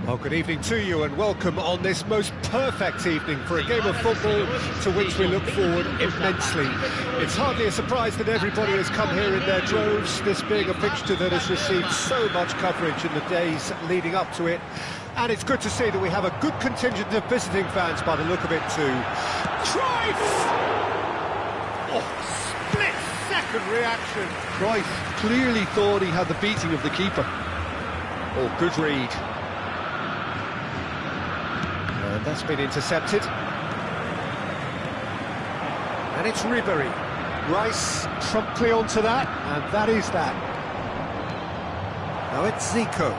Well, good evening to you and welcome on this most perfect evening for a game of football to which we look forward immensely. It's hardly a surprise that everybody has come here in their droves, this being a fixture that has received so much coverage in the days leading up to it. And it's good to see that we have a good contingent of visiting fans by the look of it too. Cruyff! Oh, split-second reaction. Cruyff clearly thought he had the beating of the keeper. Oh, good read. And that's been intercepted. And it's Ribery. Rice promptly onto that, and that is that. Now it's Zico.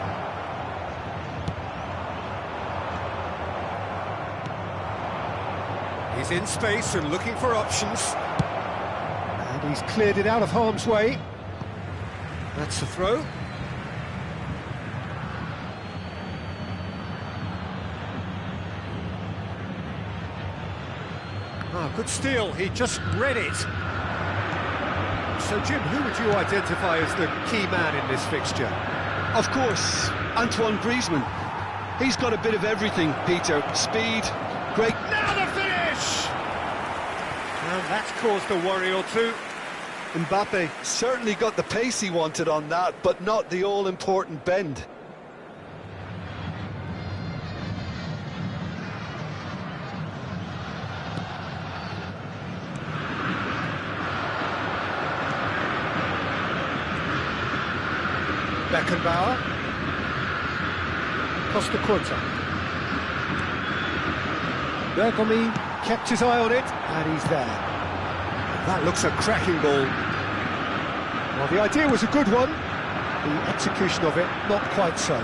He's in space and looking for options. And he's cleared it out of harm's way. That's the throw. Oh, good steal, he just read it. So, Jim, who would you identify as the key man in this fixture? Of course, Antoine Griezmann. He's got a bit of everything, Peter. Speed, great... Now the finish! And that's caused a worry or two. Mbappe certainly got the pace he wanted on that, but not the all-important bend. Beckenbauer. Costa Curta. Bergomi kept his eye on it, and he's there. That looks a cracking ball. Well, the idea was a good one. The execution of it, not quite so.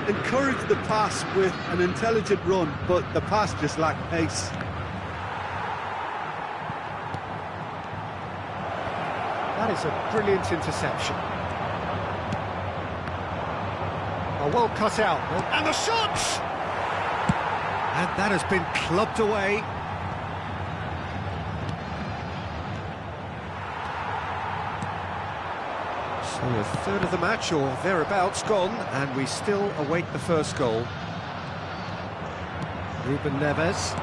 Encouraged the pass with an intelligent run, but the pass just lacked pace. That is a brilliant interception. Oh, well cut out. And the shot! And that has been clubbed away. So a third of the match, or thereabouts, gone, and we still await the first goal. Ruben Neves.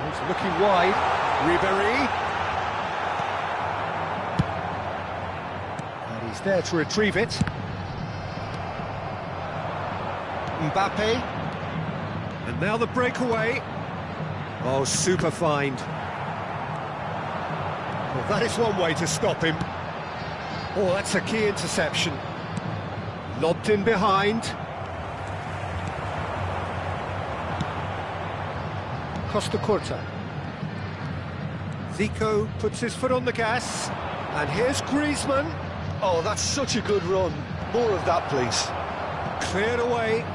He's looking wide. Ribery. And he's there to retrieve it. Mbappe, and now the breakaway. Oh, super find. Well, that is one way to stop him. Oh, that's a key interception. Lobbed in behind. Costa Curta. Zico puts his foot on the gas, and here's Griezmann. Oh, that's such a good run. More of that, please. Cleared away.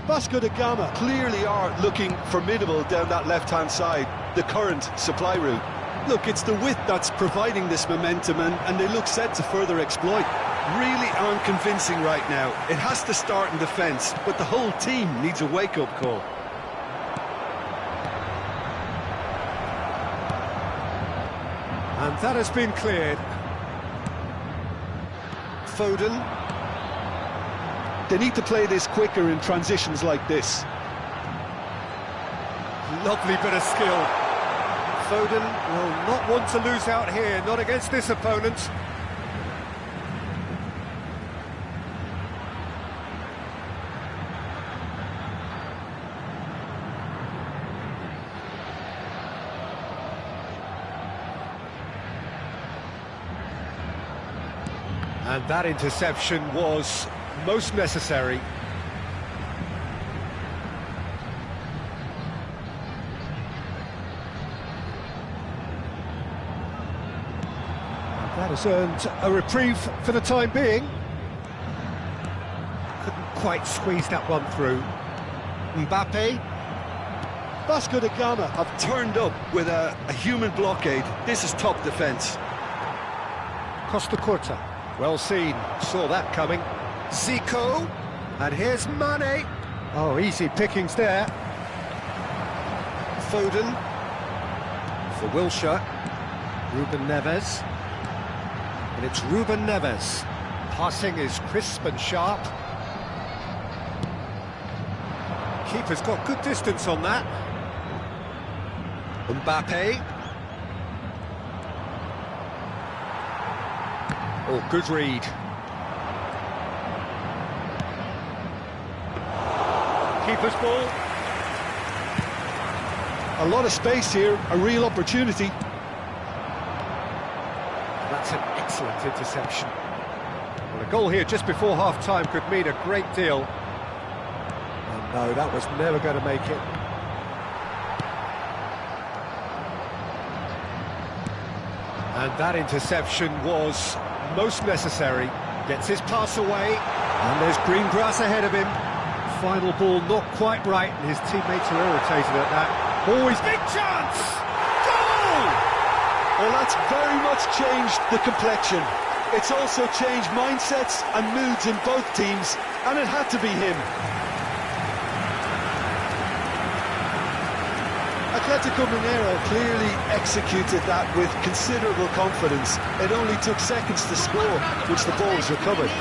Vasco da Gama clearly are looking formidable down that left-hand side, the current supply route. Look, it's the width that's providing this momentum, and they look set to further exploit. Really aren't convincing right now. It has to start in defence, but the whole team needs a wake-up call. And that has been cleared. Foden. They need to play this quicker in transitions like this. Lovely bit of skill. Foden will not want to lose out here, not against this opponent. And that interception was most necessary. That has earned a reprieve for the time being. Couldn't quite squeeze that one through. Mbappe. Vasco da Gama have turned up with a human blockade. This is top defence. Costa Curta. Well seen. Saw that coming. Zico, and here's Mane. Oh, easy pickings there. Foden for Wilshere. Ruben Neves, and it's Ruben Neves. Passing is crisp and sharp. keeper's got good distance on that. Mbappe. Oh, good read. Keeper's ball. A lot of space here, a real opportunity. That's an excellent interception. Well, a goal here just before half-time could mean a great deal. Oh no, that was never going to make it. And that interception was most necessary. Gets his pass away, and there's green grass ahead of him. Final ball not quite right, and his teammates are irritated at that. Always big chance! Goal! Well, that's very much changed the complexion. It's also changed mindsets and moods in both teams, and it had to be him. Atletico Mineiro clearly executed that with considerable confidence. It only took seconds to score, which the ball was recovered.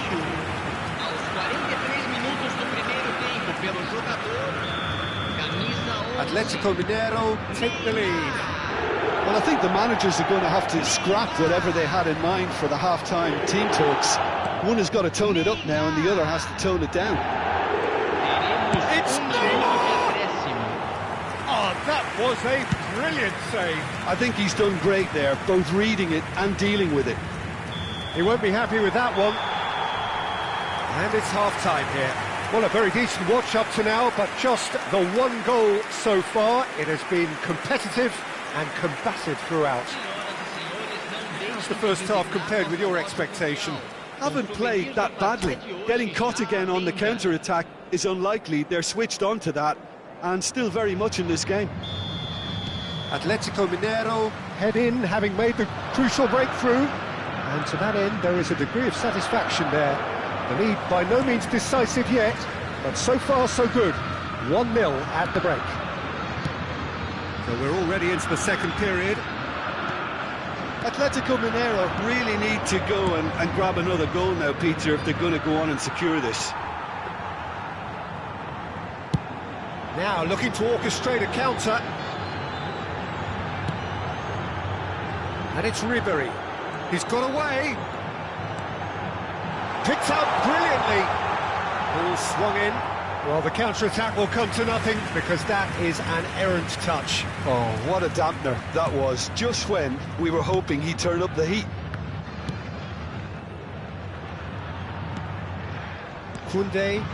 Atletico Mineiro take the lead. Well, I think the managers are going to have to scrap whatever they had in mind for the half-time team talks. One has got to tone it up now, and the other has to tone it down. It's oh, that was a brilliant save. I think he's done great there, both reading it and dealing with it. He won't be happy with that one. And it's half-time here. Well, a very decent watch up to now, but just the one goal so far. It has been competitive and combative throughout. How's the first half compared with your expectation? Haven't played that badly. Getting caught again on the counter-attack is unlikely. They're switched on to that, and still very much in this game. Atletico Mineiro head in, having made the crucial breakthrough, and to that end there is a degree of satisfaction there. The lead by no means decisive yet, but so far so good. 1-0 at the break. So we're already into the second period. Atletico Mineiro really need to go and grab another goal now, Peter, if they're going to go on and secure this. Now looking to orchestrate a counter. And it's Ribery. He's got away. Picked up brilliantly. Ball swung in. Well, the counter-attack will come to nothing because that is an errant touch. Oh, what a dampener that was, just when we were hoping he'd turn up the heat. Koundé.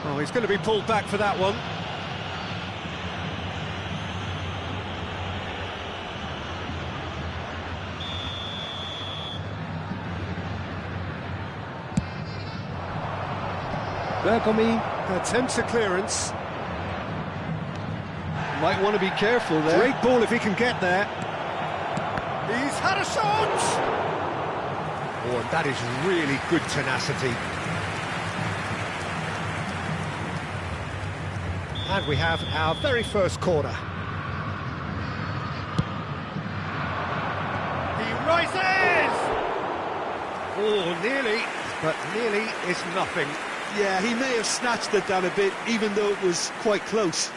Oh, he's going to be pulled back for that one. Bergomi attempts a clearance. Might want to be careful there. Great ball if he can get there. He's had a shot! Oh, and that is really good tenacity. And we have our very first corner. He rises! Oh, nearly, but nearly is nothing. Yeah, he may have snatched it down a bit, even though it was quite close.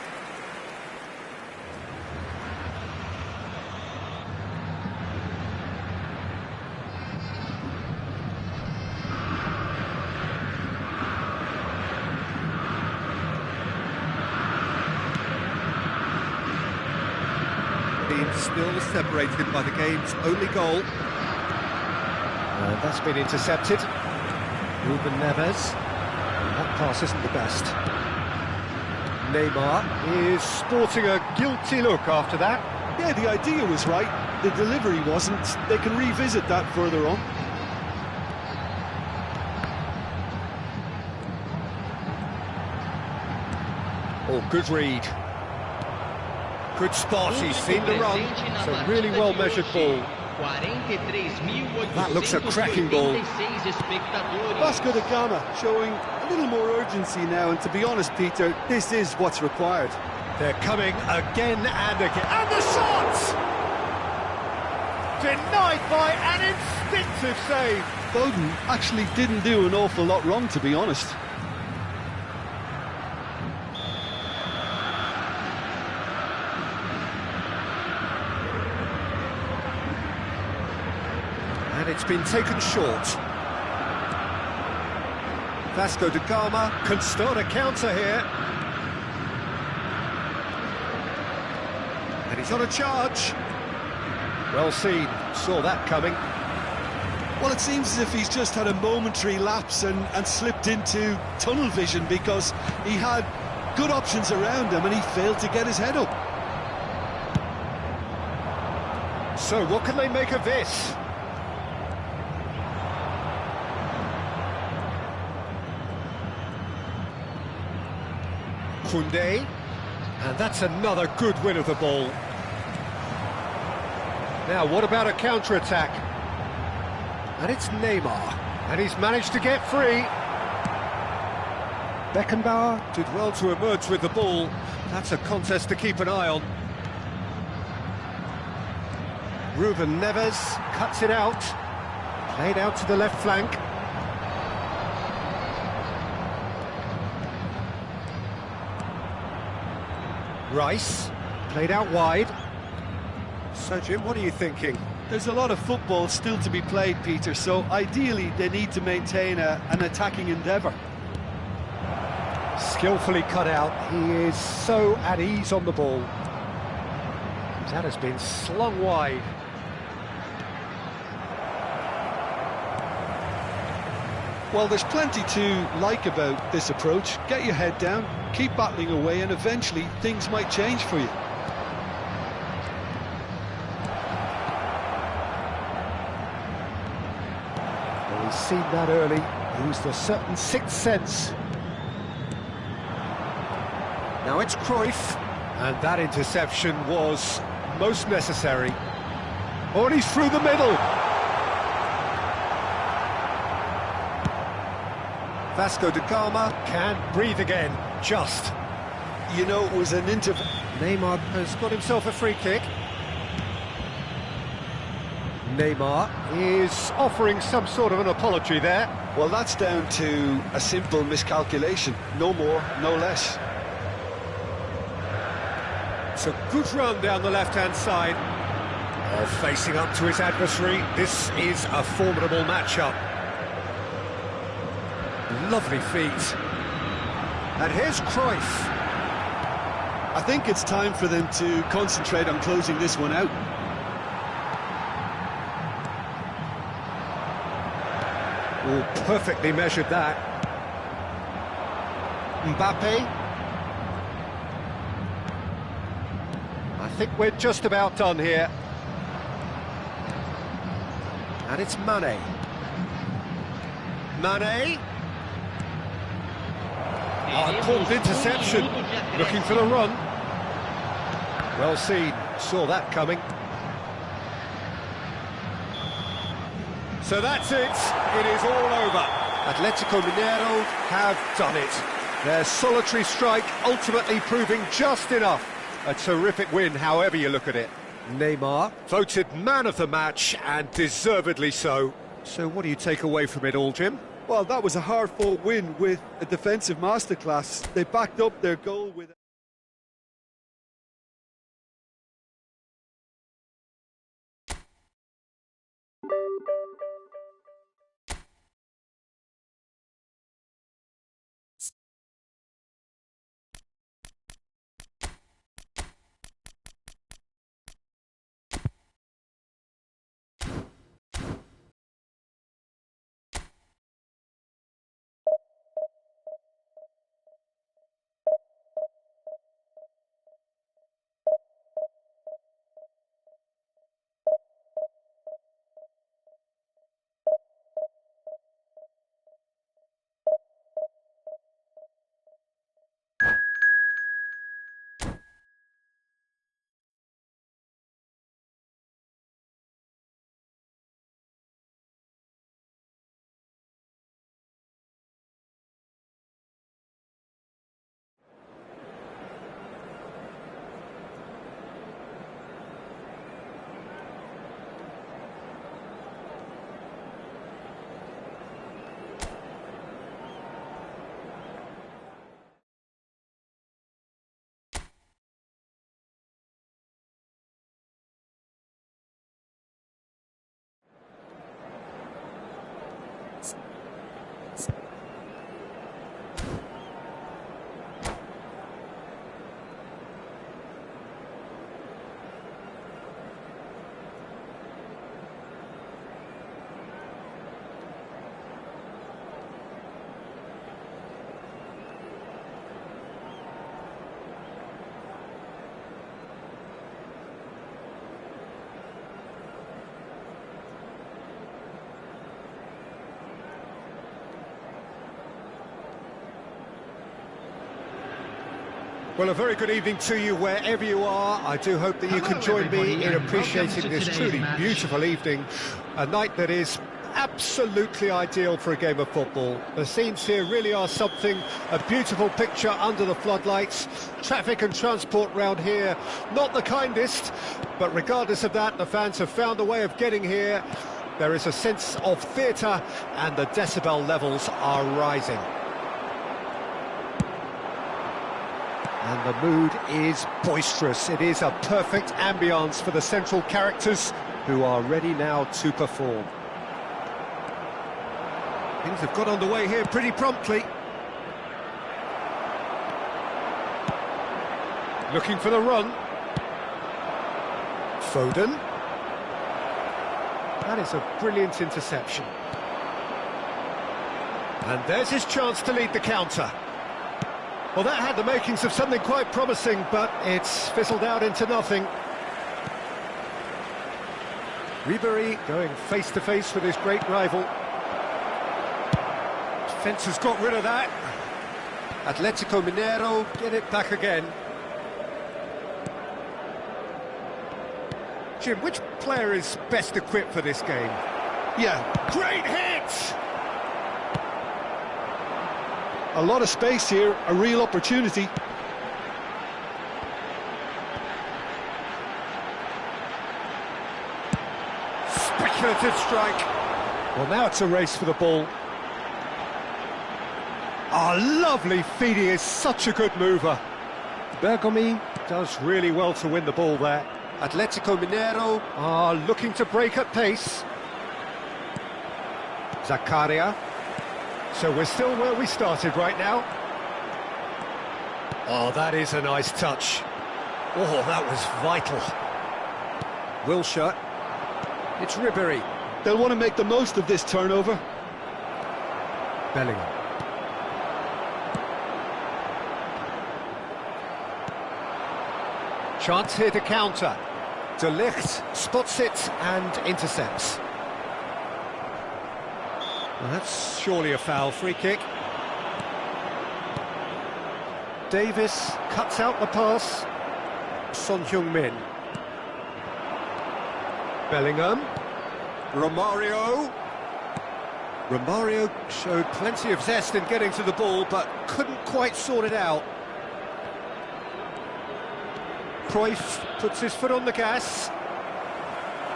Being still separated by the game's only goal. And that's been intercepted. Ruben Neves. That pass isn't the best. Neymar is sporting a guilty look after that. Yeah, the idea was right, the delivery wasn't. They can revisit that further on. Oh, good read. Good spot, he's seen the run. It's a really well-measured ball. That looks a cracking ball. Vasco da Gama showing a little more urgency now, and to be honest, Peter, this is what's required. They're coming again and again. And the shot! Denied by an instinctive save. Bowden actually didn't do an awful lot wrong, to be honest. it's been taken short. Vasco da Gama can start a counter here. And he's on a charge. Well seen, saw that coming. Well, it seems as if he's just had a momentary lapse and slipped into tunnel vision, because he had good options around him and he failed to get his head up. So what can they make of this? Koundé, and that's another good win of the ball. Now, what about a counter-attack? And it's Neymar, and he's managed to get free. Beckenbauer did well to emerge with the ball. That's a contest to keep an eye on. Ruben Neves cuts it out. Played out to the left flank. Rice, played out wide. So, Jim, what are you thinking? There's a lot of football still to be played, Peter, so ideally they need to maintain an attacking endeavour. Skillfully cut out. He is so at ease on the ball. That has been slung wide. Well, there's plenty to like about this approach. Get your head down, keep battling away, and eventually things might change for you. Well, he's seen that early, used a certain sixth sense. Now it's Cruyff, and that interception was most necessary. Oh, and he's through the middle. Vasco da Gama can't breathe again, just. You know, it was an Neymar has got himself a free kick. Neymar is offering some sort of an apology there. Well, that's down to a simple miscalculation. No more, no less. It's a good run down the left-hand side. Oh, facing up to his adversary. This is a formidable matchup. Lovely feet. And here's Cruyff. I think it's time for them to concentrate on closing this one out. Oh, perfectly measured that. Mbappe. I think we're just about done here. And it's Mane. Mane. Oh, important interception. Looking for the run. Well seen. Saw that coming. So that's it. It is all over. Atletico Mineiro have done it. Their solitary strike ultimately proving just enough. A terrific win, however you look at it. Neymar voted man of the match, and deservedly so. So what do you take away from it all, Jim? Well, that was a hard-fought win with a defensive masterclass. They backed up their goal with... Well, a very good evening to you wherever you are. I do hope that you can join me in appreciating this truly beautiful evening, a night that is absolutely ideal for a game of football. The scenes here really are something, a beautiful picture under the floodlights. Traffic and transport round here, not the kindest, but regardless of that, the fans have found a way of getting here. There is a sense of theatre and the decibel levels are rising. And the mood is boisterous. It is a perfect ambience for the central characters who are ready now to perform. Things have got underway here pretty promptly. Looking for the run. Foden. That is a brilliant interception. And there's his chance to lead the counter. Well, that had the makings of something quite promising, but it's fizzled out into nothing. Ribery going face-to-face with his great rival. Defence has got rid of that. Atletico Mineiro get it back again. Jim, which player is best equipped for this game? Yeah, Great hit! a lot of space here, a real opportunity. Speculative strike. Well, now it's a race for the ball. Oh, lovely feed. He is such a good mover. Bergomi does really well to win the ball there. Atletico Mineiro are looking to break at pace. Zakaria. So we're still where we started right now. Oh, that is a nice touch. Oh, that was vital. Wilshere. It's Ribery. They'll want to make the most of this turnover. Bellingham. Chance here to counter. De Ligt spots it and intercepts. Well, that's surely a foul. Free kick. Davis cuts out the pass. Son Heung-min. Bellingham. Romario. Romario showed plenty of zest in getting to the ball, but couldn't quite sort it out. Cruyff puts his foot on the gas.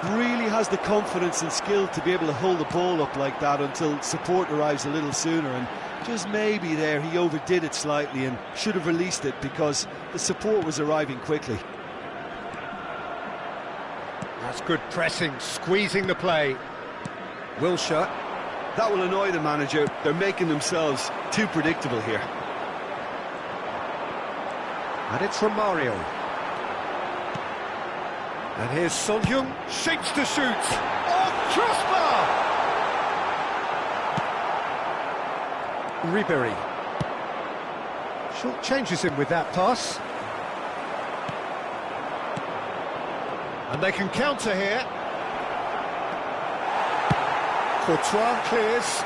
Really has the confidence and skill to be able to hold the ball up like that until support arrives a little sooner, and just maybe there he overdid it slightly and should have released it because the support was arriving quickly. That's good pressing, squeezing the play. Wilshere. That will annoy the manager. They're making themselves too predictable here. And it's Romario. And here's Son Heung, shapes to shoot. Oh, crossbar! Ribery. Short changes him with that pass. And they can counter here. Courtois clears.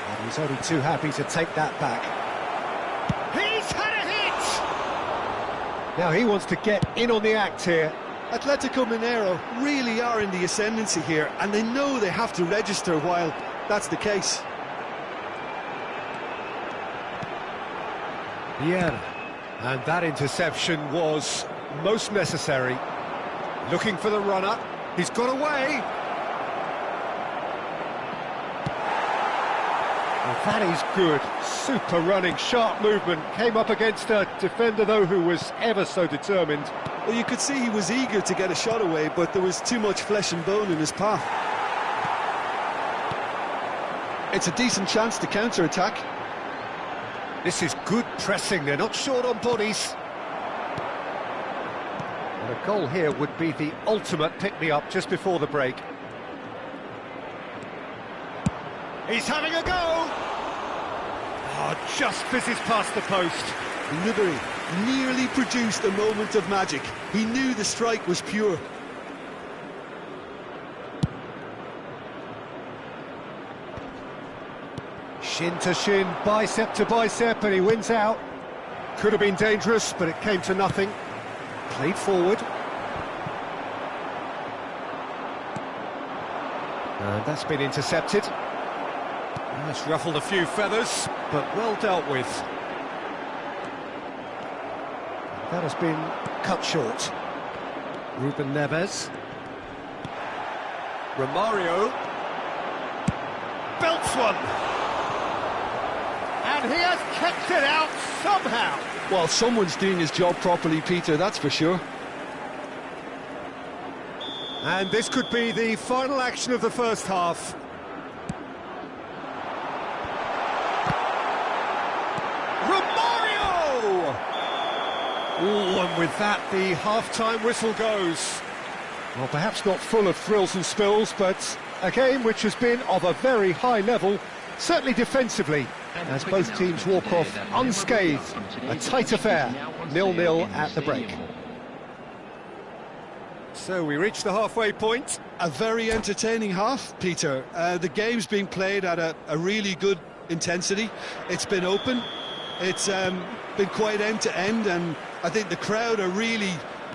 And he's only too happy to take that back. He's had a hit! Now he wants to get in on the act here. Atletico Mineiro really are in the ascendancy here, and they know they have to register while that's the case. Yeah, and that interception was most necessary. Looking for the runner. He's got away. Well, that is good. Super running, sharp movement. Came up against a defender, though, who was ever so determined. Well, you could see he was eager to get a shot away, but there was too much flesh and bone in his path. It's a decent chance to counter-attack. This is good pressing. They're not short on bodies. And a goal here would be the ultimate pick-me-up just before the break. He's having a go! Oh, just fizzes past the post. Ribery nearly produced a moment of magic. He knew the strike was pure. Shin to shin, bicep to bicep, and he wins out. Could have been dangerous, but it came to nothing. Played forward. And that's been intercepted. That's ruffled a few feathers, but well dealt with. That has been cut short. Ruben Neves. Romario. Belts one. And he has kept it out somehow. Well, someone's doing his job properly, Peter, that's for sure. And this could be the final action of the first half. Romario! Oh, and with that, the half-time whistle goes. Well, perhaps not full of thrills and spills, but a game which has been of a very high level, certainly defensively, as both teams walk off unscathed. A tight affair, 0-0 at the break. So we reach the halfway point. A very entertaining half, Peter. The game's being played at a really good intensity. It's been open. It's been quite end-to-end, and I think the crowd are really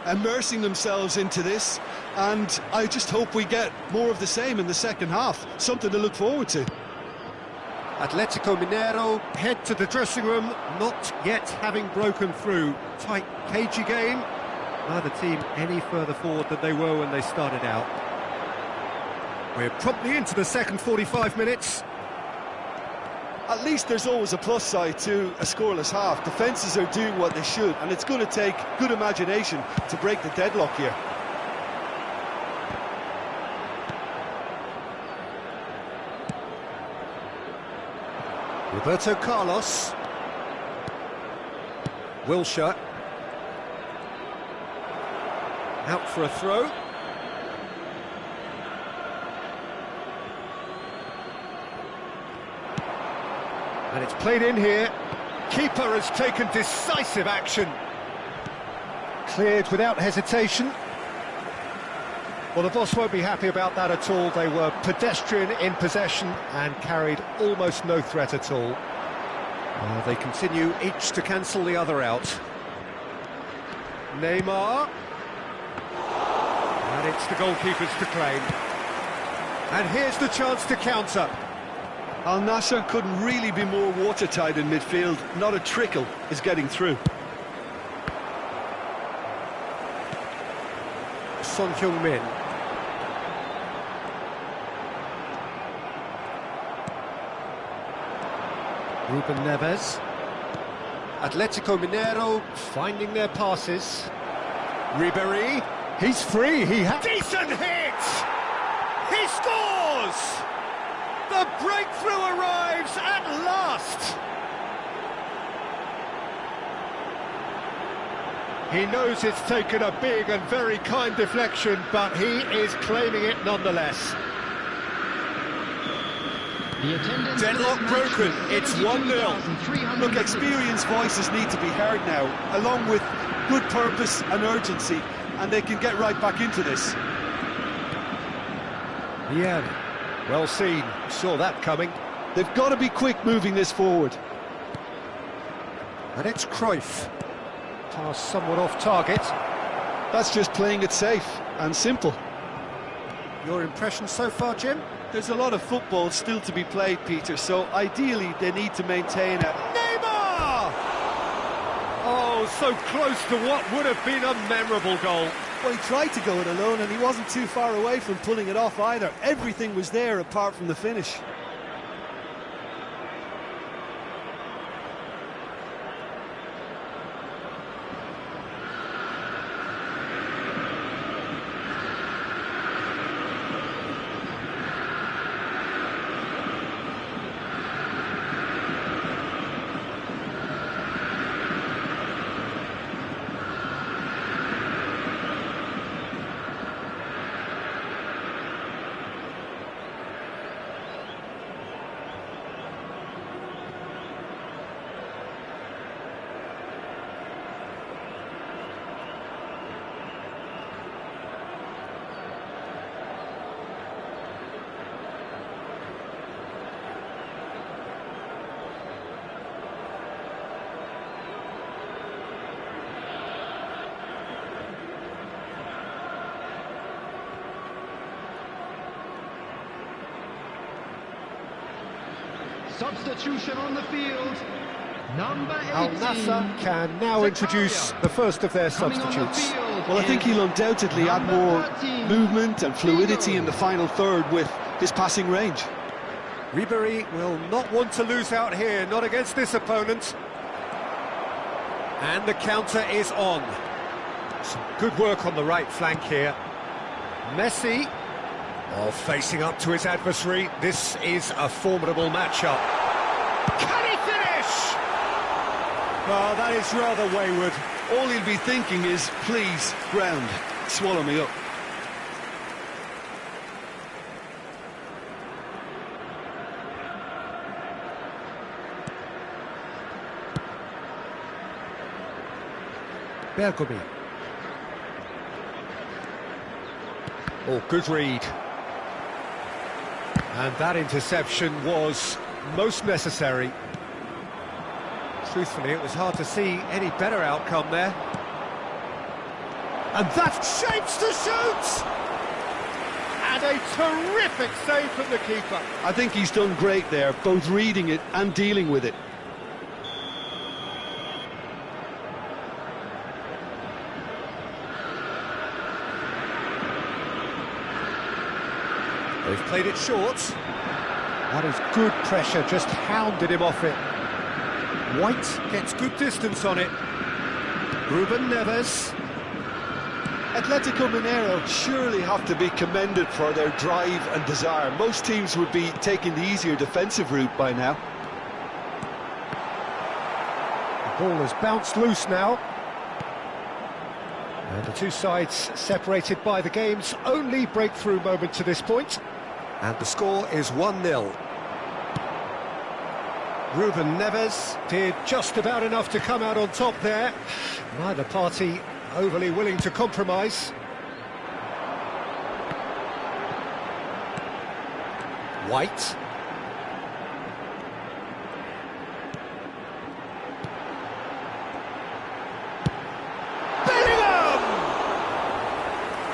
immersing themselves into this, and I just hope we get more of the same in the second half. Something to look forward to. Atletico Mineiro head to the dressing room, not yet having broken through. Tight, cagey game. Neither team any further forward than they were when they started out. We're promptly into the second 45 minutes. At least there's always a plus side to a scoreless half. Defences are doing what they should, and it's going to take good imagination to break the deadlock here. Roberto Carlos. Wilshere. Out for a throw. And it's played in here. Keeper has taken decisive action. Cleared without hesitation. Well, the boss won't be happy about that at all. They were pedestrian in possession and carried almost no threat at all. They continue each to cancel the other out. Neymar. And it's the goalkeepers to claim. And here's the chance to counter. Al Nassr couldn't really be more watertight in midfield. Not a trickle is getting through. Son Heung-min. Ruben Neves. Atletico Mineiro finding their passes. Ribéry. He's free. He has decent hit. He scores. The breakthrough arrives at last. He knows it's taken a big and very kind deflection, but he is claiming it nonetheless. Deadlock broken, it's 1-0. Look, experienced voices need to be heard now, along with good purpose and urgency, and they can get right back into this. Yeah, well seen, saw that coming. They've got to be quick moving this forward. And it's Cruyff. Pass somewhat off target. That's just playing it safe and simple. Your impression so far, Jim? There's a lot of football still to be played, Peter, so ideally they need to maintain a... Neymar! Oh, so close to what would have been a memorable goal. Well, he tried to go it alone and he wasn't too far away from pulling it off either. Everything was there apart from the finish. Substitution on the field. Number 18. Al Nassr can now introduce the first of their substitutes. Well, I think he'll undoubtedly add more movement and fluidity in the final third with his passing range. Ribéry will not want to lose out here, not against this opponent. And the counter is on. Some good work on the right flank here. Messi, facing up to his adversary. This is a formidable matchup. Can he finish? Oh, that is rather wayward. All he'll be thinking is, please, ground, swallow me up. Bergomi. Oh, good read. And that interception was most necessary. Truthfully, it was hard to see any better outcome there. And that shapes to shoot! And a terrific save from the keeper. I think he's done great there, both reading it and dealing with it. They've played it short. That is good pressure, just hounded him off it. White gets good distance on it. Ruben Neves. Atletico Mineiro surely have to be commended for their drive and desire. Most teams would be taking the easier defensive route by now. The ball has bounced loose now. And the two sides separated by the game's only breakthrough moment to this point. And the score is 1-0. Ruben Neves did just about enough to come out on top there. Neither party overly willing to compromise. White.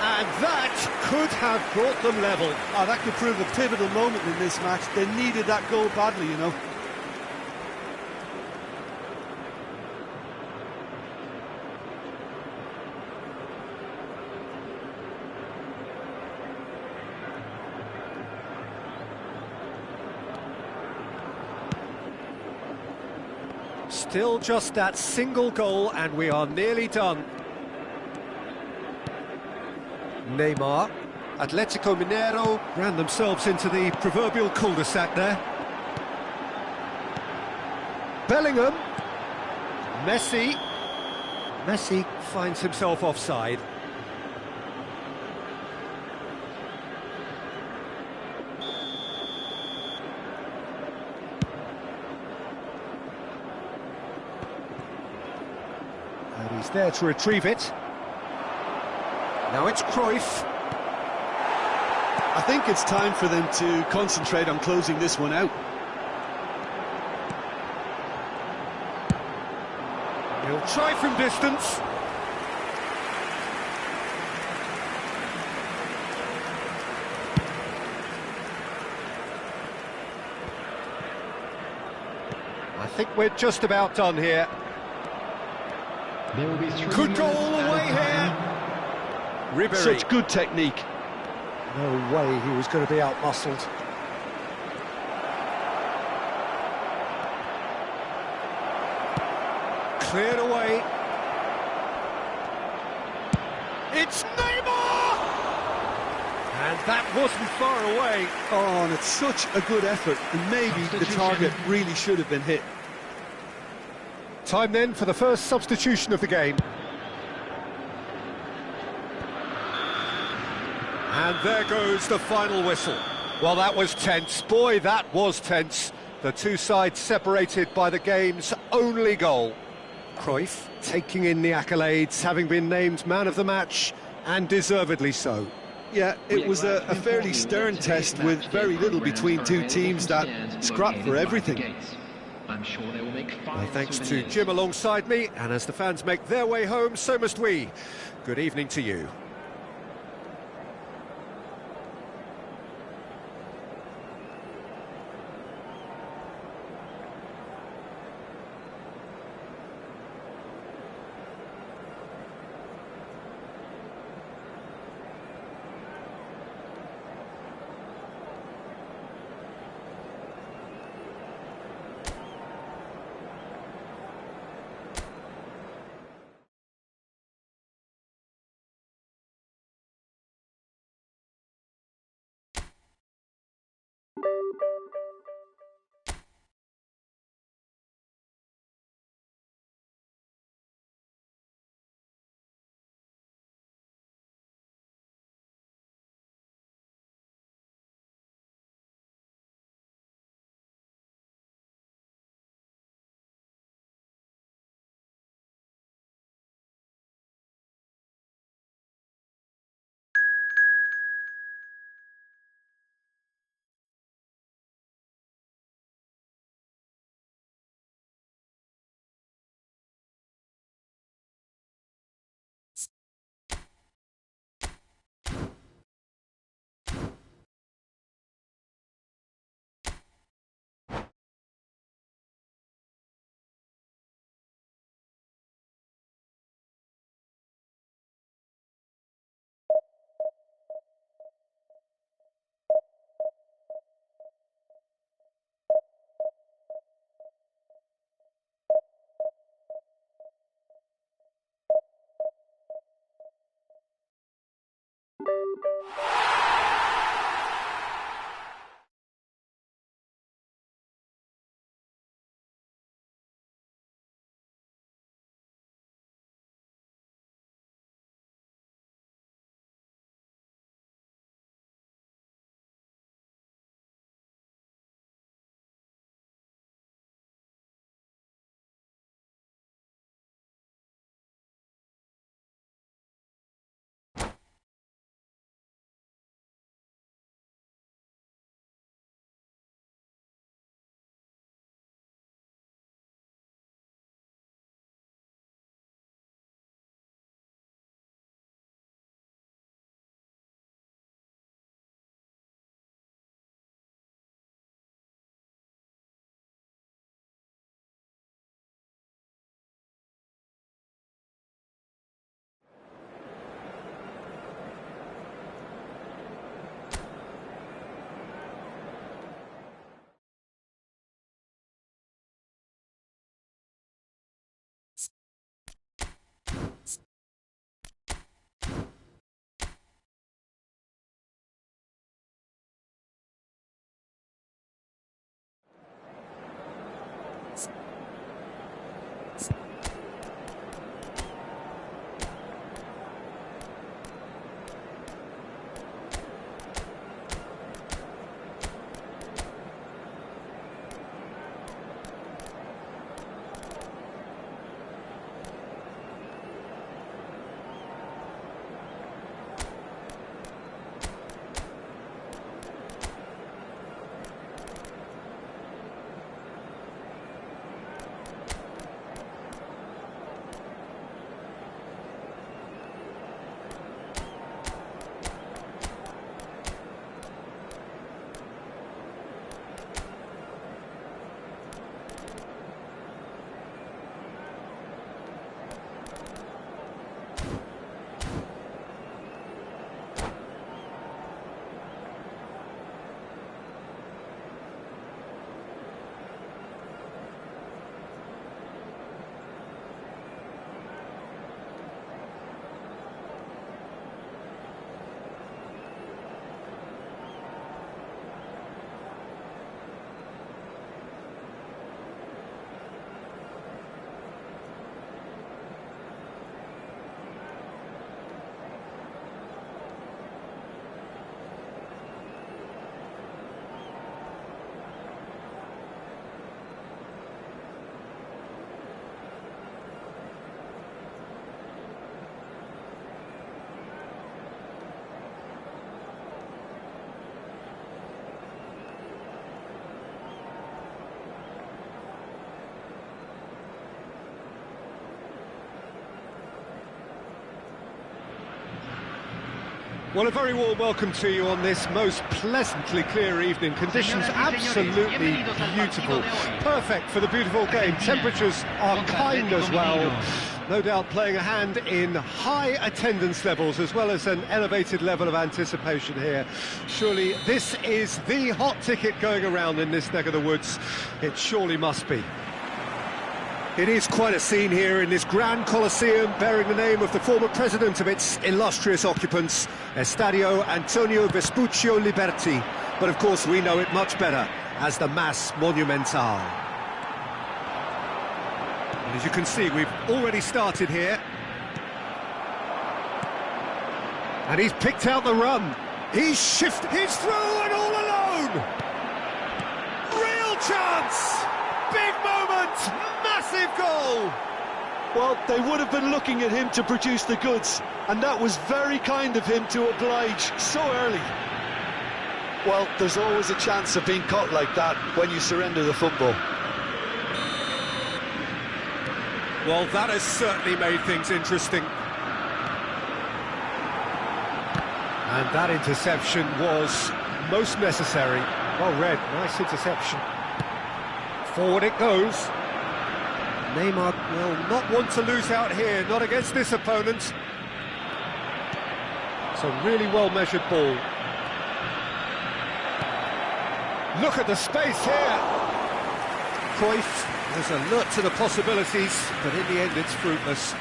And that could have brought them level. Oh, that could prove a pivotal moment in this match. They needed that goal badly, you know. Still just that single goal and we are nearly done. Neymar. Atletico Mineiro ran themselves into the proverbial cul-de-sac there. Bellingham. Messi. Messi finds himself offside. And he's there to retrieve it. Now it's Cruyff. I think it's time for them to concentrate on closing this one out. He'll try from distance. I think we're just about done here. Could go all the way here. Ribéry. Such good technique. No way he was going to be outmuscled. Cleared away. It's Neymar! And that wasn't far away. Oh, and it's such a good effort, and maybe the target really should have been hit. Time then for the first substitution of the game. And there goes the final whistle. Well, that was tense. Boy, that was tense. The two sides separated by the game's only goal. Cruyff taking in the accolades, having been named man of the match, and deservedly so. Yeah, it was a fairly stern test with very little between two teams that scrapped for everything. I'm sure they will make My thanks to Jim alongside me, and as the fans make their way home, so must we. Good evening to you. Well, a very warm welcome to you on this most pleasantly clear evening. Conditions absolutely beautiful. Perfect for the beautiful game. Temperatures are kind as well. No doubt playing a hand in high attendance levels as well as an elevated level of anticipation here. Surely this is the hot ticket going around in this neck of the woods. It surely must be. It is quite a scene here in this grand Colosseum, bearing the name of the former president of its illustrious occupants, Estadio Antonio Vespuccio Liberti. But of course we know it much better as the Mas Monumental. And as you can see, we've already started here. And he's picked out the run. He's through and all alone! Real chance! Big moment! Massive goal! Well, they would have been looking at him to produce the goods, and that was very kind of him to oblige so early. Well, there's always a chance of being caught like that when you surrender the football. Well, that has certainly made things interesting. And that interception was most necessary. Well read, nice interception. Forward it goes. Neymar will not want to lose out here, not against this opponent. It's a really well-measured ball. Look at the space here. Cruyff is alert to the possibilities, but in the end it's fruitless.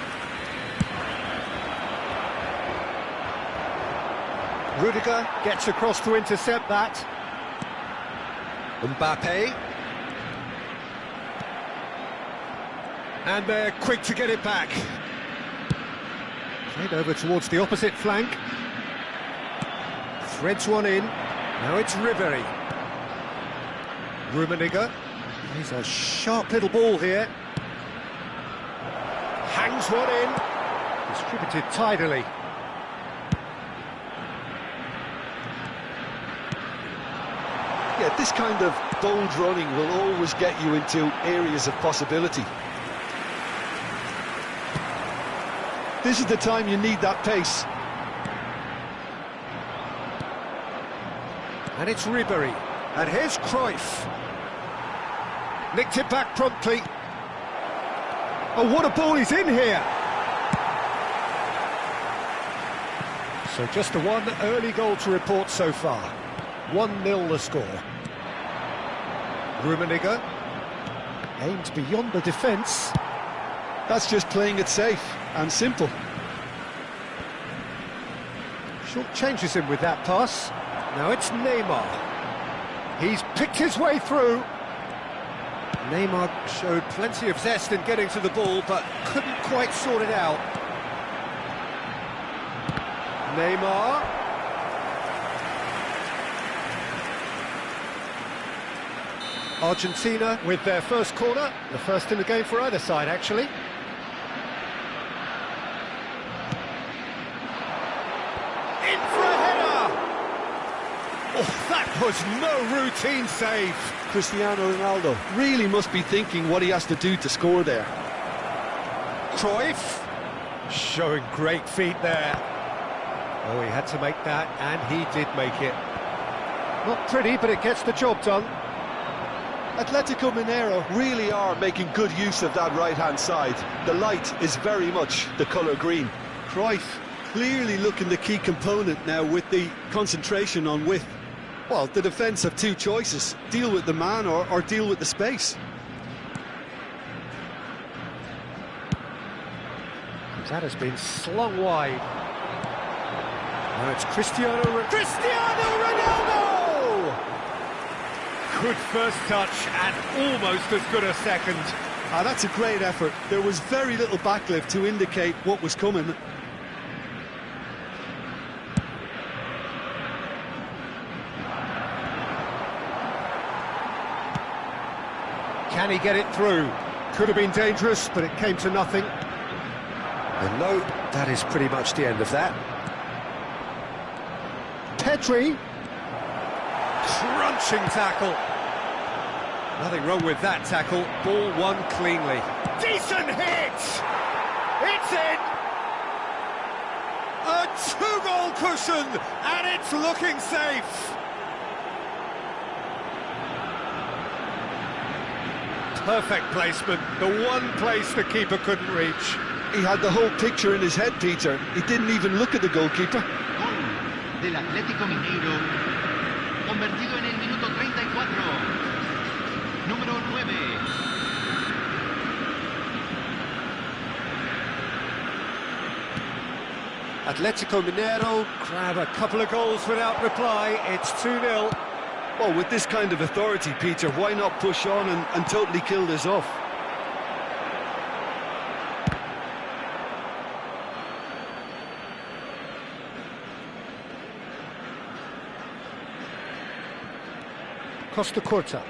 Rudiger gets across to intercept that. Mbappe. And they're quick to get it back. Played over towards the opposite flank. Threads one in. Now it's Ribery. Rummenigge. He's a sharp little ball here. Hangs one in. Distributed tidily. Yeah, this kind of bold running will always get you into areas of possibility. This is the time you need that pace. And it's Ribery. And here's Cruyff. Nicked it back promptly. Oh, what a ball he's in here! So just the one early goal to report so far. 1-0 the score. Rummenigge aimed beyond the defence. That's just playing it safe and simple. Short changes him with that pass. Now it's Neymar. He's picked his way through. Neymar showed plenty of zest in getting to the ball, but couldn't quite sort it out. Neymar. Argentina with their first corner, the first in the game for either side, actually. In for a header! Oh, that was no routine save. Cristiano Ronaldo really must be thinking what he has to do to score there. Cruyff showing great feet there. Oh, he had to make that, and he did make it. Not pretty, but it gets the job done. Atletico Mineiro really are making good use of that right-hand side. The light is very much the colour green. Cruyff clearly looking the key component now with the concentration on width. Well, the defence have two choices: deal with the man or deal with the space. That has been slung wide. Now it's Cristiano Ronaldo! Good first touch and almost as good a second. That's a great effort. There was very little backlift to indicate what was coming. Can he get it through? Could have been dangerous, but it came to nothing. And no, that is pretty much the end of that. Pedri. Crunching tackle. Nothing wrong with that tackle. Ball won cleanly. Decent hit! It's in! A two-goal cushion, and it's looking safe. Perfect placement, the one place the keeper couldn't reach. He had the whole picture in his head, Peter. He didn't even look at the goalkeeper. Gol del Atlético Mineiro, convertido en el minuto 34. Número 9. Atletico Mineiro grab a couple of goals without reply. It's 2-0. Well, with this kind of authority, Peter, why not push on and totally kill this off? Costa Curta.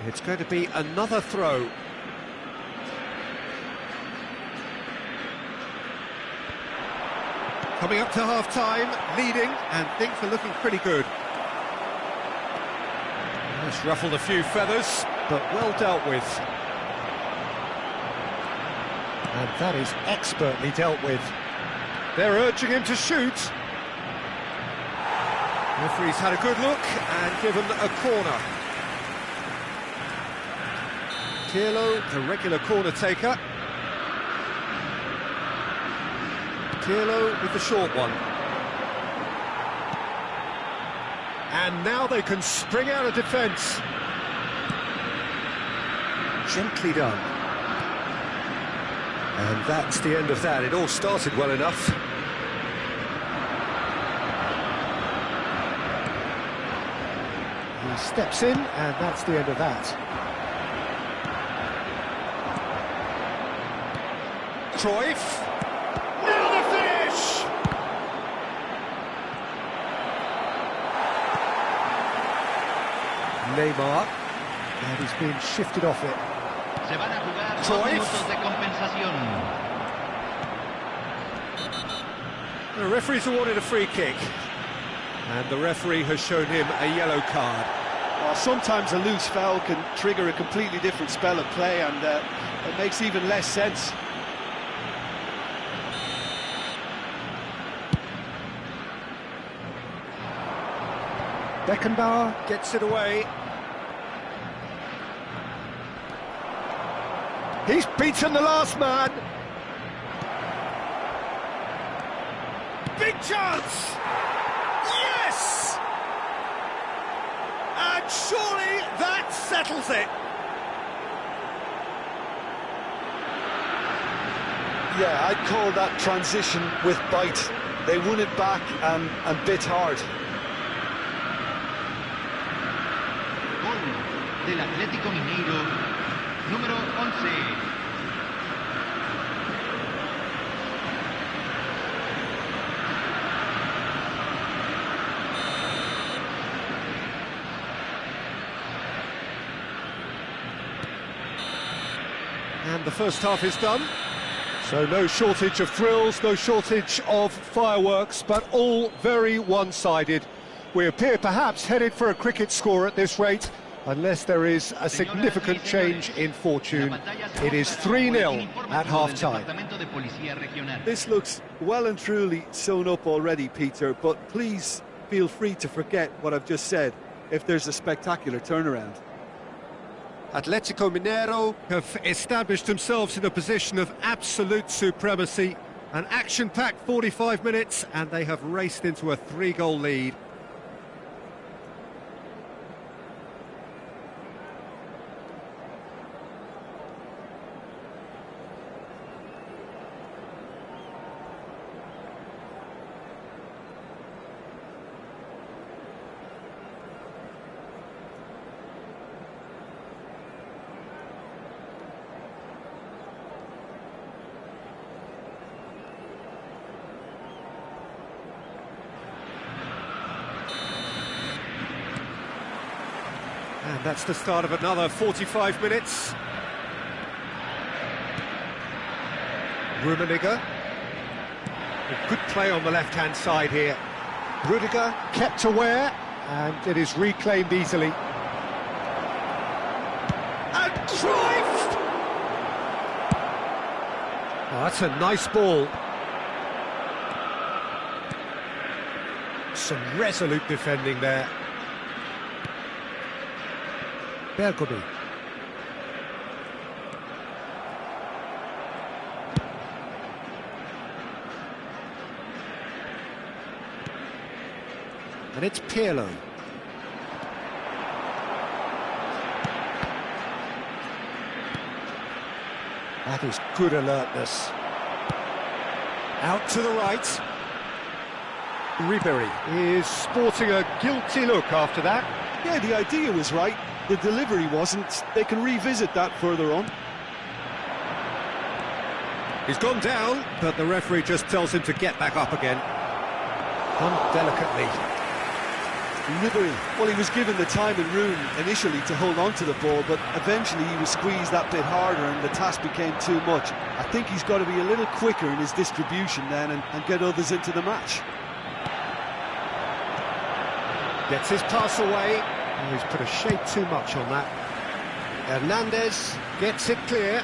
It's going to be another throw. Coming up to half-time, leading, and things are looking pretty good. It's ruffled a few feathers, but well dealt with. And that is expertly dealt with. They're urging him to shoot. The referee's had a good look and given a corner. Pirlo, the regular corner taker. Pirlo with the short one. And now they can spring out of defence. Gently done. And that's the end of that. It all started well enough. He steps in, and that's the end of that. Cruyff. Now the finish! Neymar. And he's been shifted off it. Se van a jugar 2 minutos de compensación. The referee's awarded a free kick. And the referee has shown him a yellow card. Well, sometimes a loose foul can trigger a completely different spell of play, and it makes even less sense. Beckenbauer gets it away. He's beaten the last man. Big chance! Yes! And surely that settles it. Yeah, I'd call that transition with bite. They won it back and bit hard. Gol del Atlético Mineiro, número 11. And the first half is done. So no shortage of thrills, no shortage of fireworks, but all very one-sided. We appear perhaps headed for a cricket score at this rate, unless there is a significant change in fortune. It is 3-0 at half-time. This looks well and truly sewn up already, Peter, but please feel free to forget what I've just said if there's a spectacular turnaround. Atletico Mineiro have established themselves in a position of absolute supremacy. An action-packed 45 minutes, and they have raced into a 3-goal lead. And that's the start of another 45 minutes. Rummenigge. A good play on the left-hand side here. Rudiger kept aware, and it is reclaimed easily. And Cruyff! Oh, that's a nice ball. Some resolute defending there. Bergomi. And it's Pirlo. That is good alertness. Out to the right. Ribery is sporting a guilty look after that. Yeah, the idea was right. The delivery wasn't. They can revisit that further on. He's gone down, but the referee just tells him to get back up again. Done delicately. Ribery, well, he was given the time and room initially to hold on to the ball, but eventually he was squeezed that bit harder and the task became too much. I think he's got to be a little quicker in his distribution then and get others into the match. Gets his pass away. Oh, he's put a shade too much on that. Hernandez gets it clear.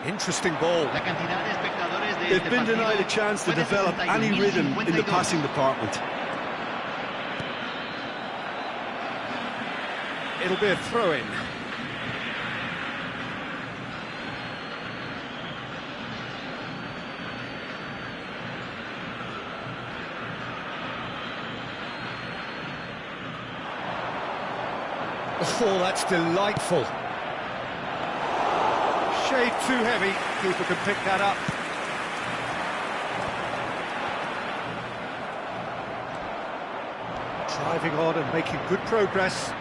Interesting ball. They've been denied a chance to develop any rhythm in the passing department. It'll be a throw-in. Oh, that's delightful. Shade too heavy. Keeper can pick that up. Driving on and making good progress.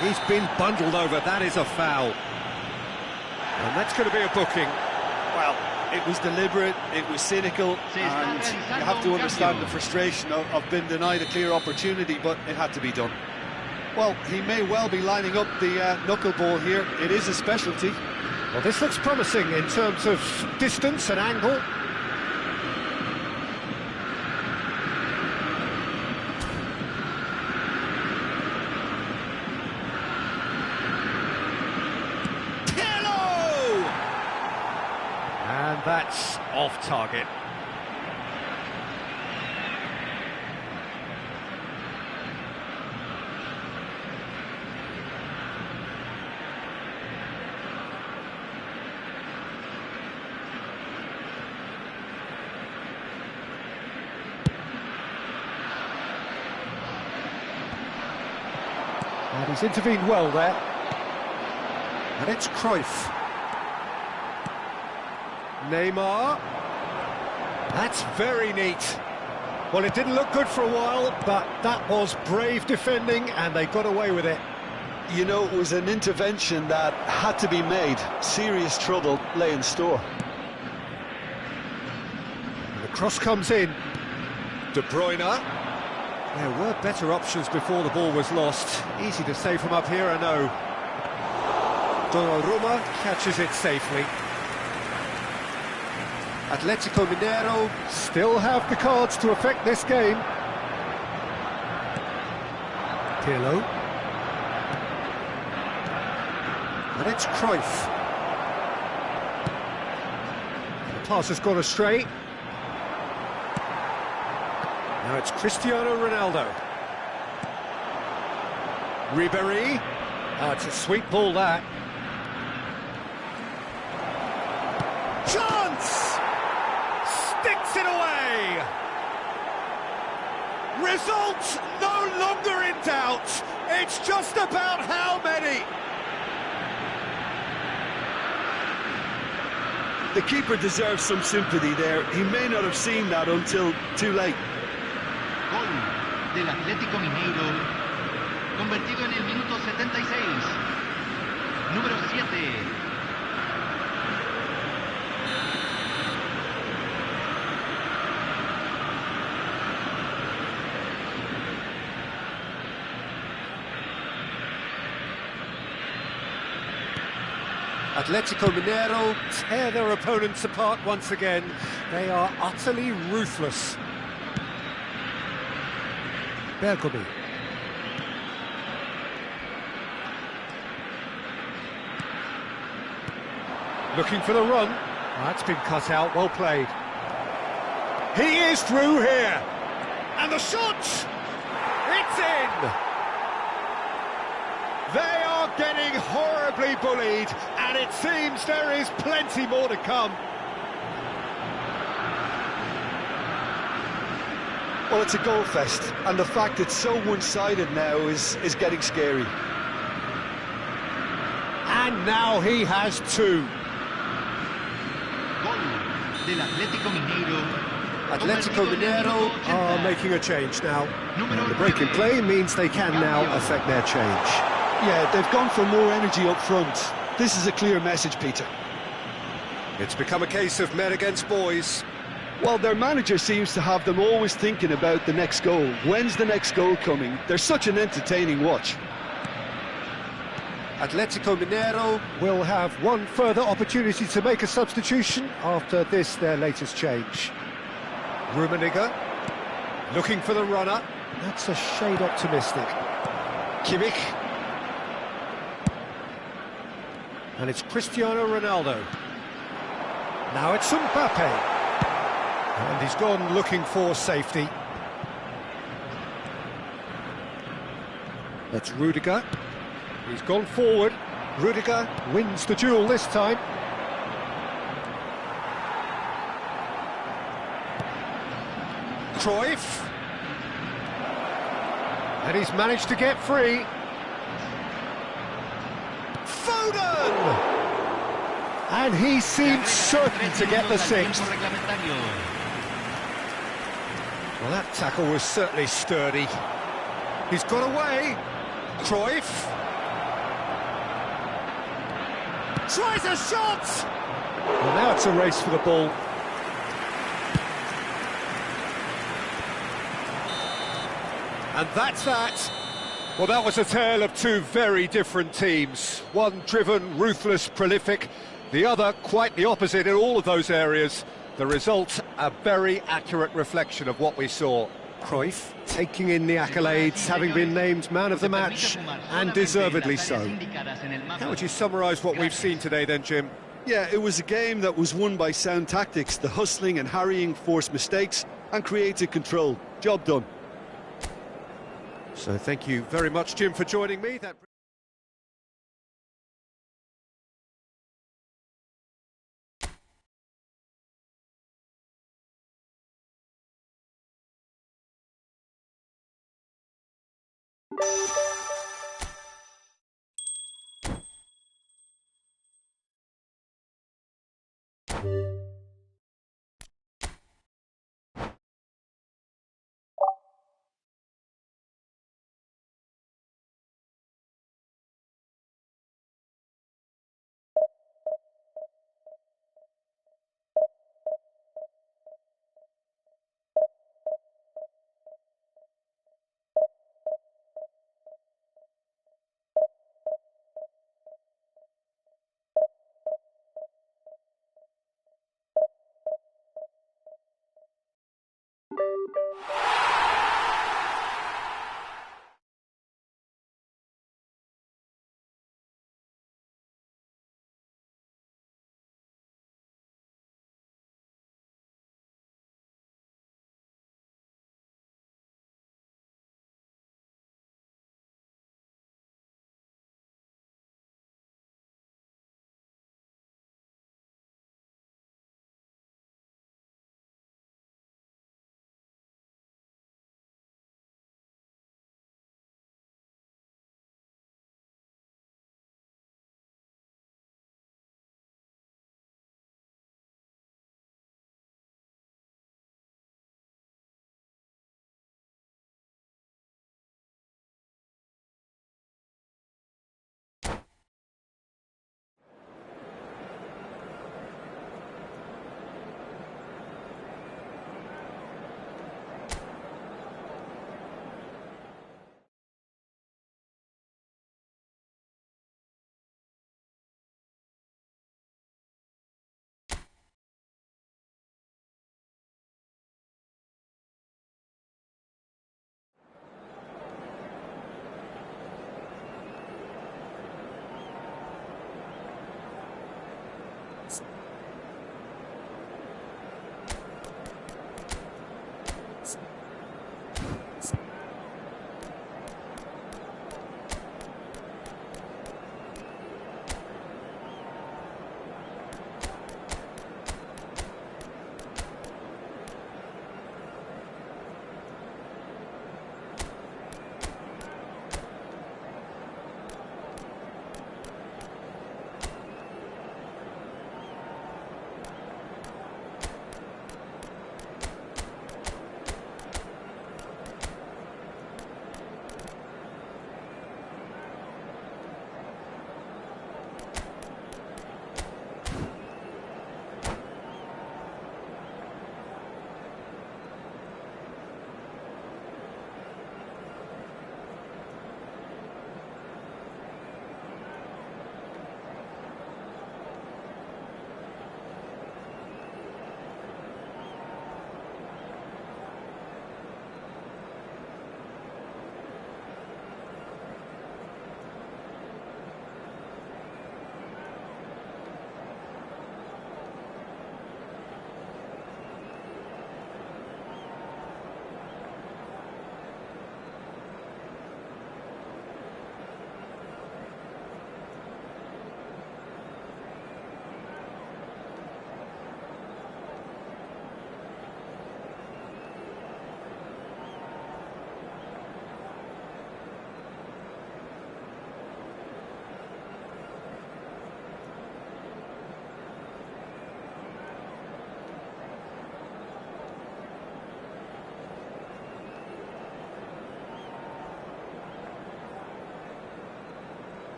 He's been bundled over. That is a foul. And that's going to be a booking. Well, it was deliberate, it was cynical, and you have to understand the frustration of being denied a clear opportunity, but it had to be done. Well, he may well be lining up the knuckleball here. It is a specialty. Well, this looks promising in terms of distance and angle. Galo! And that's off target. And he's intervened well there. And it's Cruyff. Neymar. That's very neat. Well, it didn't look good for a while, but that was brave defending, and they got away with it. You know, it was an intervention that had to be made. Serious trouble lay in store. And the cross comes in. De Bruyne. There were better options before the ball was lost. Easy to say from up here, I know. Donnarumma catches it safely. Atletico Mineiro still have the cards to affect this game. Pirlo. And it's Cruyff. The pass has gone astray. Now it's Cristiano Ronaldo. Ribery. Oh, it's a sweet ball, that. Chance! Sticks it away! Result no longer in doubt. It's just about how many. The keeper deserves some sympathy there. He may not have seen that until too late. Gol del Atlético Mineiro, convertido en el minuto 76. Número 7. Atletico Mineiro tear their opponents apart once again. They are utterly ruthless. Bergomi. Looking for the run. Oh, that's been cut out, well played. He is through here. And the shot! It's in! They are getting horribly bullied, and it seems there is plenty more to come. Well, it's a goal fest, and the fact it's so one-sided now is getting scary. And now he has two. Gol del Atlético Mineiro. Atletico Mineiro are making a change now. The break in play means they can now affect their change. Yeah, they've gone for more energy up front. This is a clear message, Peter. It's become a case of men against boys. Well, their manager seems to have them always thinking about the next goal. When's the next goal coming? They're such an entertaining watch. Atletico Mineiro will have one further opportunity to make a substitution after this, their latest change. Rummenigge looking for the runner. That's a shade optimistic. Kimmich. And it's Cristiano Ronaldo. Now it's Mbappe. And he's gone looking for safety. That's Rudiger. He's gone forward. Rudiger wins the duel this time. Cruyff. And he's managed to get free. Foden! And he seemed certain to get the sixth. Well, that tackle was certainly sturdy. He's got away. Cruyff. Tries a shot! Well, now it's a race for the ball. And that's that. Well, that was a tale of two very different teams. One driven, ruthless, prolific. The other quite the opposite in all of those areas. The result, a very accurate reflection of what we saw. Cruyff taking in the accolades, having been named man of the match, and deservedly so. How would you summarise what we've seen today then, Jim? Yeah, it was a game that was won by sound tactics. The hustling and harrying forced mistakes and created control. Job done. So thank you very much, Jim, for joining me.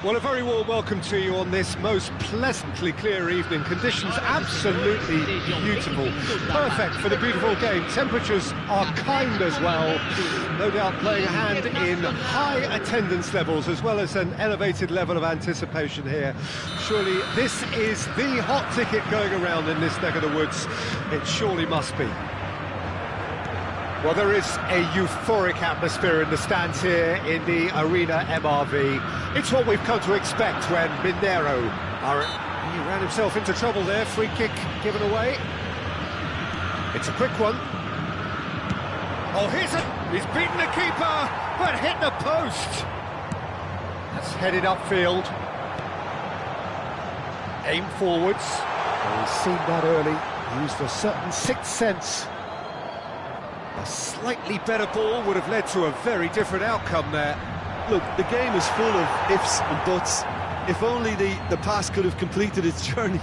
Well, a very warm welcome to you on this most pleasantly clear evening. Conditions absolutely beautiful. Perfect for the beautiful game. Temperatures are kind as well. No doubt playing a hand in high attendance levels as well as an elevated level of anticipation here. Surely this is the hot ticket going around in this neck of the woods. It surely must be. Well, there is a euphoric atmosphere in the stands here in the Arena MRV. It's what we've come to expect when Mineiro he ran himself into trouble there. Free kick given away. It's a quick one. Oh, he's beaten the keeper, but hit the post. That's headed upfield. Aim forwards. Well, he's seen that early. Used a certain sixth sense. A slightly better ball would have led to a very different outcome there. Look, the game is full of ifs and buts. If only the pass could have completed its journey.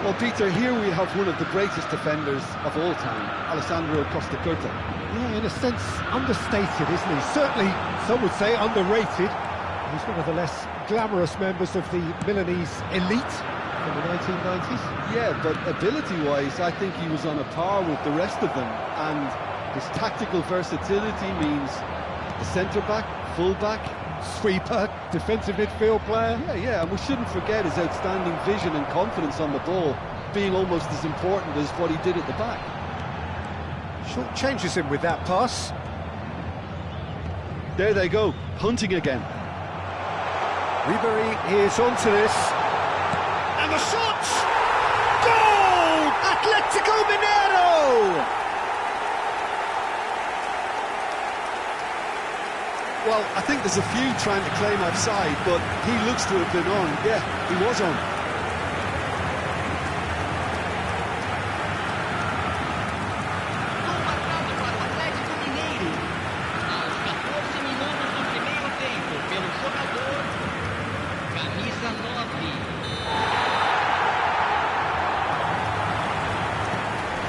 Well, Peter, here we have one of the greatest defenders of all time, Alessandro Costa Curta. Yeah, in a sense, understated, isn't he? Certainly, some would say underrated. He's one of the less glamorous members of the Milanese elite from the 1990s. Yeah, but ability-wise, I think he was on a par with the rest of them. And his tactical versatility means a centre-back, full-back, Sweeper, defensive midfield player. Yeah, and we shouldn't forget his outstanding vision and confidence on the ball, being almost as important as what he did at the back. Short changes him with that pass. There they go, hunting again. Ribery is onto this. And the shot! Goal! Atletico Mineiro! Well, I think there's a few trying to claim offside, but he looks to have been on. Yeah, he was on.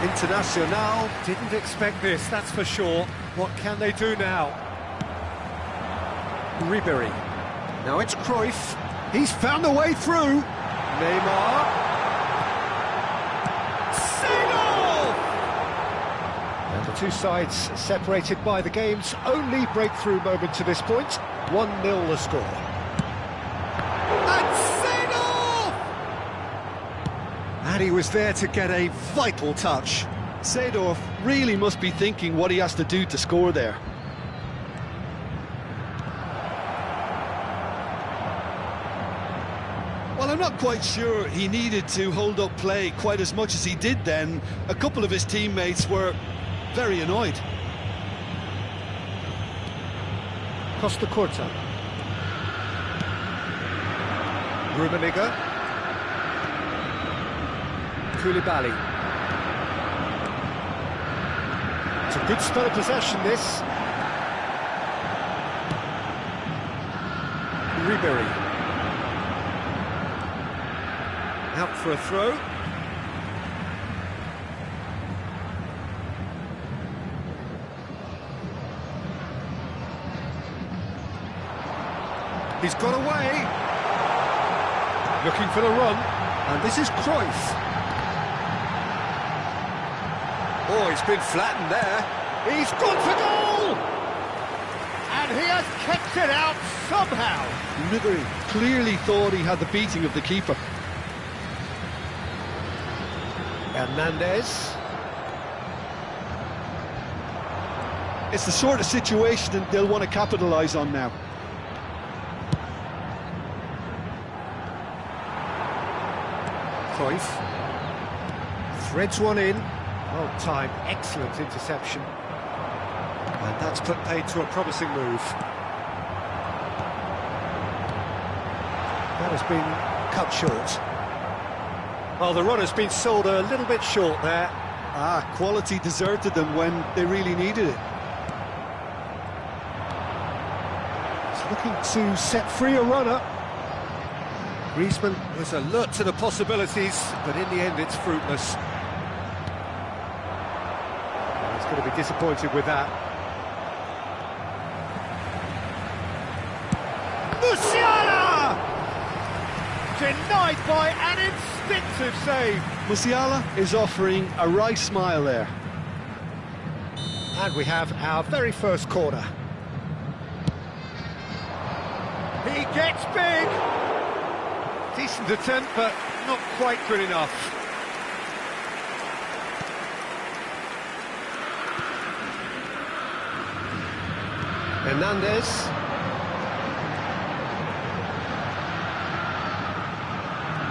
Internacional didn't expect this, that's for sure. What can they do now? Ribery. Now it's Cruyff. He's found a way through. Neymar. Signal! And the two sides separated by the game's only breakthrough moment to this point. 1-0 the score. And Signal! And he was there to get a vital touch. Seedorf really must be thinking what he has to do to score there. Well, I'm not quite sure he needed to hold up play quite as much as he did then. A couple of his teammates were very annoyed. Costa Curta. Rummenigge. Koulibaly. It's a good spell of possession, this. Ribery. Out for a throw. He's got away. Looking for the run. And this is Cruyff. Oh, he's been flattened there. He's gone for goal! And he has kept it out somehow. Ribery clearly thought he had the beating of the keeper. Hernandez. It's the sort of situation that they'll want to capitalise on now. Cruyff. Threads one in. Well timed, excellent interception. And that's put paid to a promising move. That has been cut short. Well, the run has been sold a little bit short there. Quality deserted them when they really needed it. He's looking to set free a runner. Griezmann was alert to the possibilities, but in the end it's fruitless. He's going to be disappointed with that. Musiala! Denied by an instinctive save. Musiala is offering a wry smile there. And we have our very first corner. He gets big! Decent attempt, but not quite good enough. Hernandez.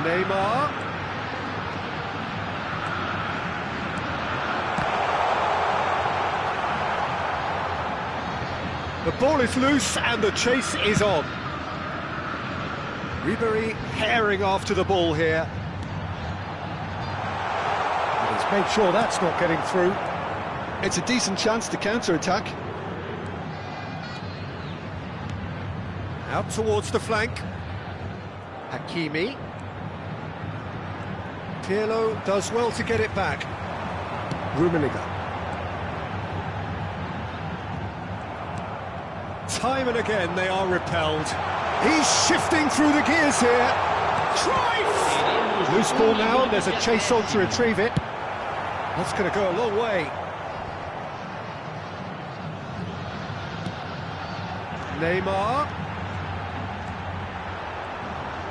Neymar. The ball is loose and the chase is on. Ribery herring after the ball here. And he's made sure that's not getting through. It's a decent chance to counter-attack. Out towards the flank. Hakimi. Pirlo does well to get it back. Rummenigge. Time and again they are repelled. He's shifting through the gears here. Cruyff! Loose ball now, and there's a chase on to retrieve it. That's going to go a long way. Neymar.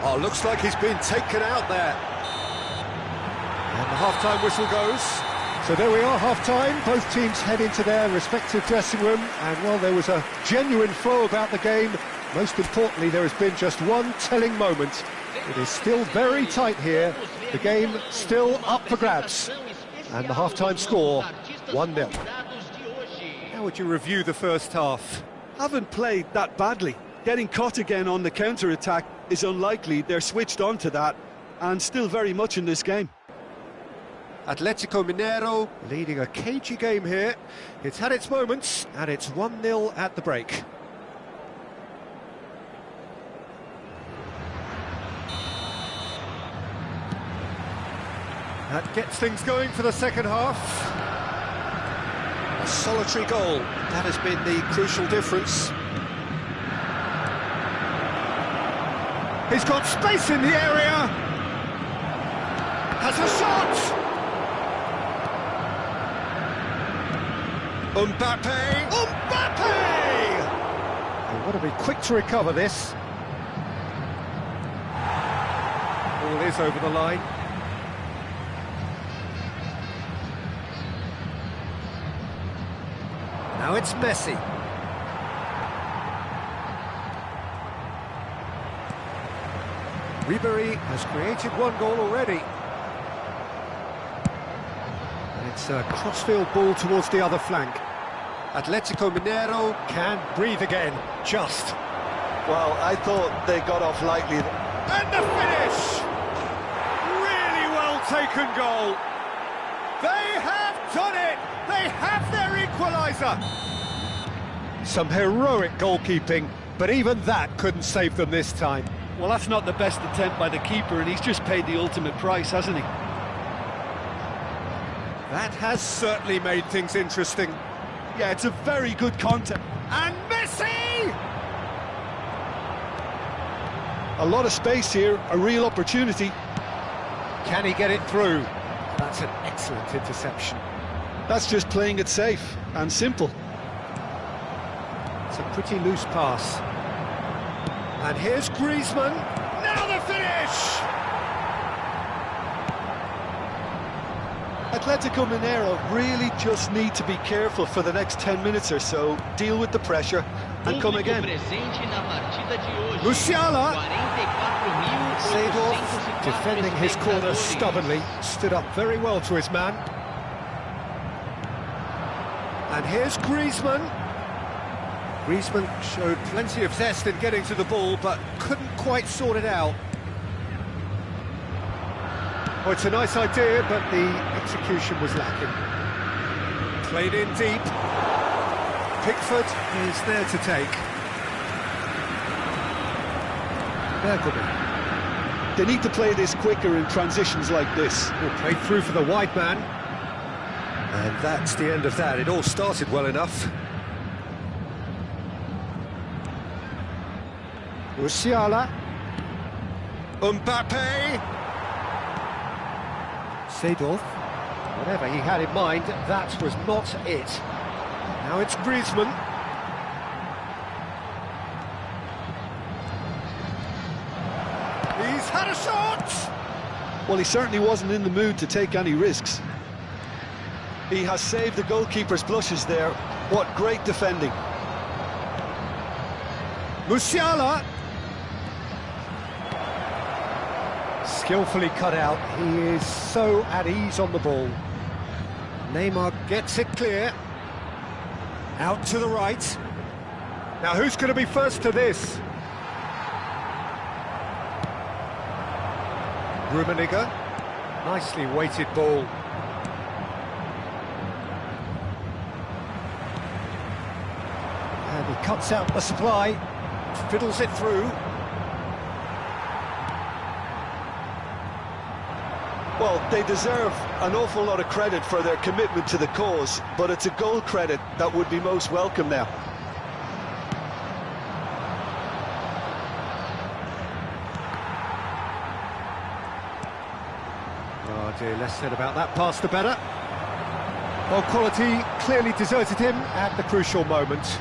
Oh, looks like he's been taken out there. And the half-time whistle goes. So there we are, half-time. Both teams head into their respective dressing room. And, well, there was a genuine flow about the game. Most importantly, there has been just one telling moment. It is still very tight here. The game still up for grabs. And the half-time score, 1-0. How would you review the first half? Haven't played that badly. Getting caught again on the counter-attack is unlikely. They're switched on to that, and still very much in this game. Atletico Mineiro leading a cagey game here. It's had its moments, and it's 1-0 at the break. That gets things going for the second half. A solitary goal, that has been the crucial difference. He's got space in the area. Has a shot. Mbappe! They want to be quick to recover this. Ball is over the line. Now it's Messi. Ribery has created one goal already. And it's a crossfield ball towards the other flank. Atletico Mineiro can breathe again, just. Well, I thought they got off lightly. And the finish! Really well taken goal. They have done it! They have their equaliser! Some heroic goalkeeping, but even that couldn't save them this time. Well, that's not the best attempt by the keeper, and he's just paid the ultimate price, hasn't he? That has certainly made things interesting. Yeah, it's a very good contest. And Messi! A lot of space here, a real opportunity. Can he get it through? That's an excellent interception. That's just playing it safe and simple. It's a pretty loose pass. And here's Griezmann. Now the finish! Atletico Mineiro really just need to be careful for the next 10 minutes or so, deal with the pressure and come again. Musiala! Seedorf, defending his corner stubbornly, stood up very well to his man. And here's Griezmann. Griezmann showed plenty of zest in getting to the ball, but couldn't quite sort it out. Well, it's a nice idea, but the execution was lacking. Played in deep. Pickford is there to take. Bergkamp. They need to play this quicker in transitions like this. Played through for the wide man. And that's the end of that. It all started well enough. Musiala. Mbappe. Seedorf. Whatever he had in mind, that was not it. Now it's Griezmann. He's had a shot! Well, he certainly wasn't in the mood to take any risks. He has saved the goalkeeper's blushes there. What great defending. Musiala. Skillfully cut out. He is so at ease on the ball. Neymar gets it clear. Out to the right. Now who's going to be first to this? Rummenigge. Nicely weighted ball. And he cuts out the supply. Fiddles it through. Well, they deserve an awful lot of credit for their commitment to the cause, but it's a goal credit that would be most welcome now. Oh dear, less said about that pass the better. Well, quality clearly deserted him at the crucial moment.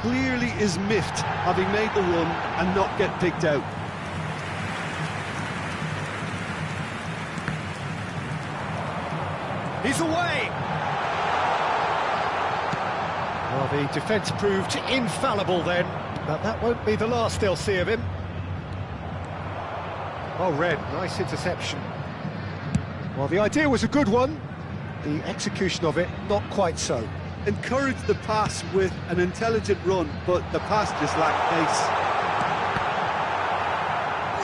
Clearly is miffed having made the run and not get picked out. He's away! Well, the defence proved infallible then, but that won't be the last they'll see of him. Well read, nice interception. Well, the idea was a good one, the execution of it not quite so. Encouraged the pass with an intelligent run, but the pass just lacked pace.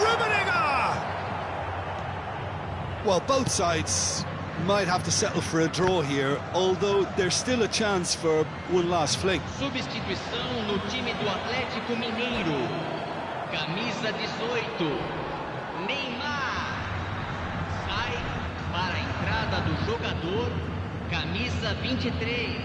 Rummenigge! Well, both sides might have to settle for a draw here, although there's still a chance for one last fling. Substituição no time do Atlético Mineiro. Camisa 18. Neymar. Sai para a entrada do jogador. Camisa 23.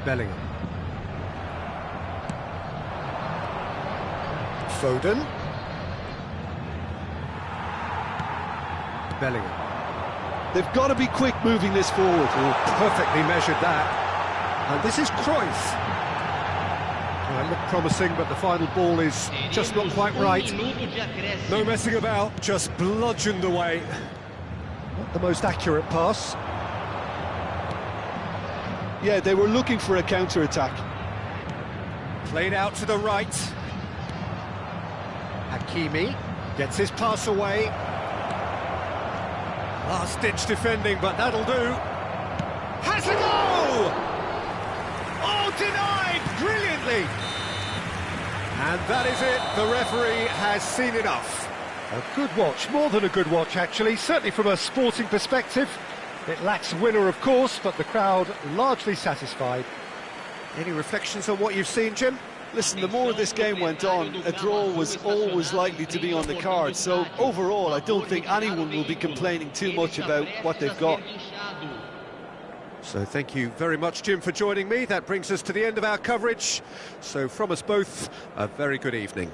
Bellingham. Foden. Bellingham. They've got to be quick moving this forward. Oh, perfectly measured that. And this is Cruyff. Well, it looked promising, but the final ball is just not quite right. No messing about, just bludgeoned away. Not the most accurate pass. Yeah, they were looking for a counter-attack. Played out to the right. Hakimi gets his pass away. Last-ditch defending, but that'll do. Has a goal! Oh, denied brilliantly! And that is it. The referee has seen enough. A good watch, more than a good watch actually, certainly from a sporting perspective. It lacks winner, of course, but the crowd largely satisfied. Any reflections on what you've seen, Jim? Listen, the more this game went on, a draw was always likely to be on the card. So overall, I don't think anyone will be complaining too much about what they've got. So thank you very much, Jim, for joining me. That brings us to the end of our coverage. So from us both, a very good evening.